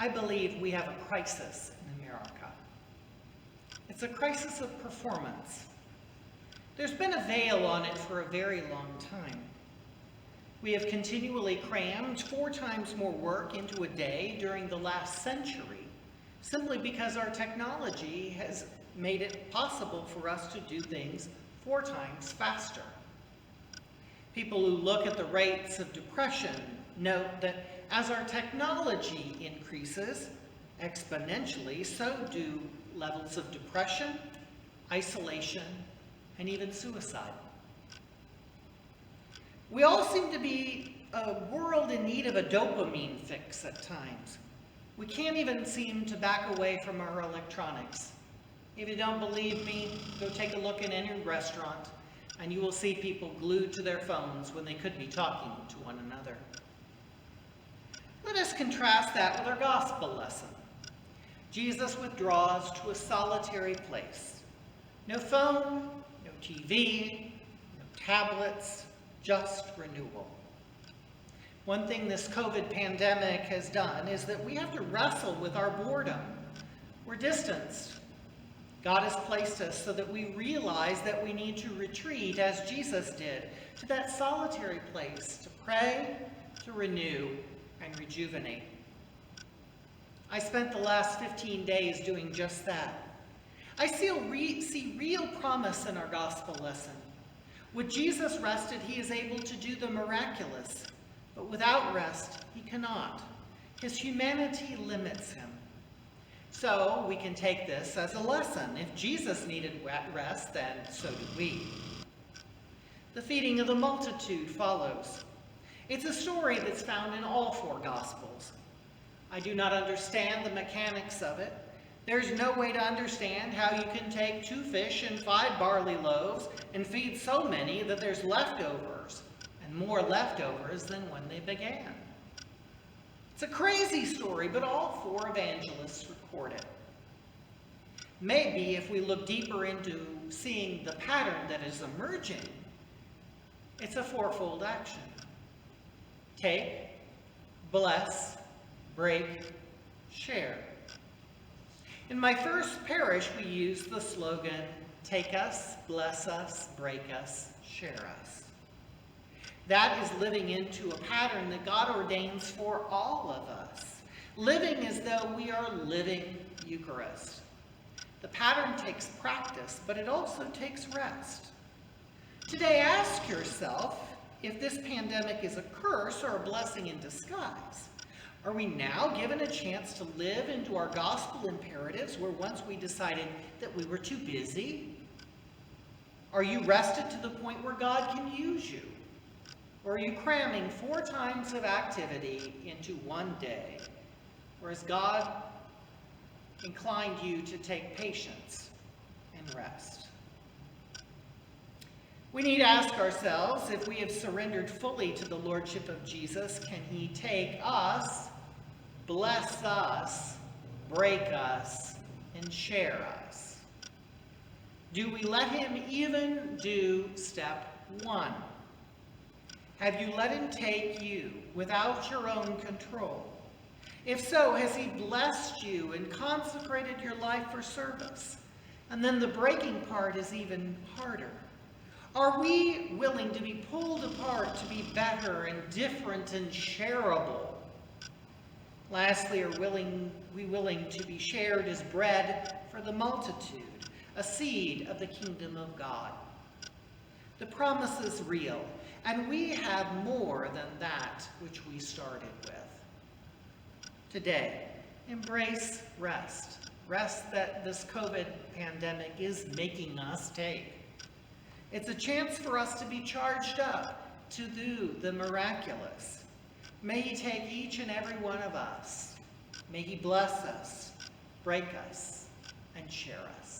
I believe we have a crisis in America. It's a crisis of performance. There's been a veil on it for a very long time. We have continually crammed 4 times more work into a day during the last century, simply because our technology has made it possible for us to do things 4 times faster. People who look at the rates of depression note that as our technology increases exponentially, so do levels of depression, isolation, and even suicide. We all seem to be a world in need of a dopamine fix at times. We can't even seem to back away from our electronics. If you don't believe me, go take a look in any restaurant, and you will see people glued to their phones when they could be talking to one another. Let us contrast that with our gospel lesson. Jesus withdraws to a solitary place. No phone, no TV, no tablets, just renewal. One thing this COVID pandemic has done is that we have to wrestle with our boredom. We're distanced. God has placed us so that we realize that we need to retreat, as Jesus did, to that solitary place to pray, to renew, and rejuvenate. I spent the last 15 days doing just that. I see real promise in our gospel lesson. With Jesus rested, he is able to do the miraculous, but without rest, he cannot. His humanity limits him. So we can take this as a lesson. If Jesus needed rest, then so do we. The feeding of the multitude follows. It's a story that's found in all 4 Gospels. I do not understand the mechanics of it. There's no way to understand how you can take 2 fish and 5 barley loaves and feed so many that there's leftovers, and more leftovers than when they began. It's a crazy story, but all 4 evangelists record it. Maybe if we look deeper into seeing the pattern that is emerging, it's a 4-fold action. Take, bless, break, share. In my first parish, we used the slogan, take us, bless us, break us, share us. That is living into a pattern that God ordains for all of us, living as though we are living Eucharist. The pattern takes practice, but it also takes rest. Today, ask yourself if this pandemic is a curse or a blessing in disguise. Are we now given a chance to live into our gospel imperatives where once we decided that we were too busy? Are you rested to the point where God can use you? Or are you cramming 4 times of activity into one day, whereas God inclined you to take patience and rest? We need to ask ourselves if we have surrendered fully to the Lordship of Jesus, can he take us, bless us, break us, and share us? Do we let him even do step 1? Have you let him take you without your own control? If so, has he blessed you and consecrated your life for service? And then the breaking part is even harder. Are we willing to be pulled apart to be better and different and shareable? Lastly, are we willing to be shared as bread for the multitude, a seed of the kingdom of God? The promise is real, and we have more than that which we started with. Today, embrace rest. Rest that this COVID pandemic is making us take. It's a chance for us to be charged up to do the miraculous. May he take each and every one of us. May he bless us, break us, and share us.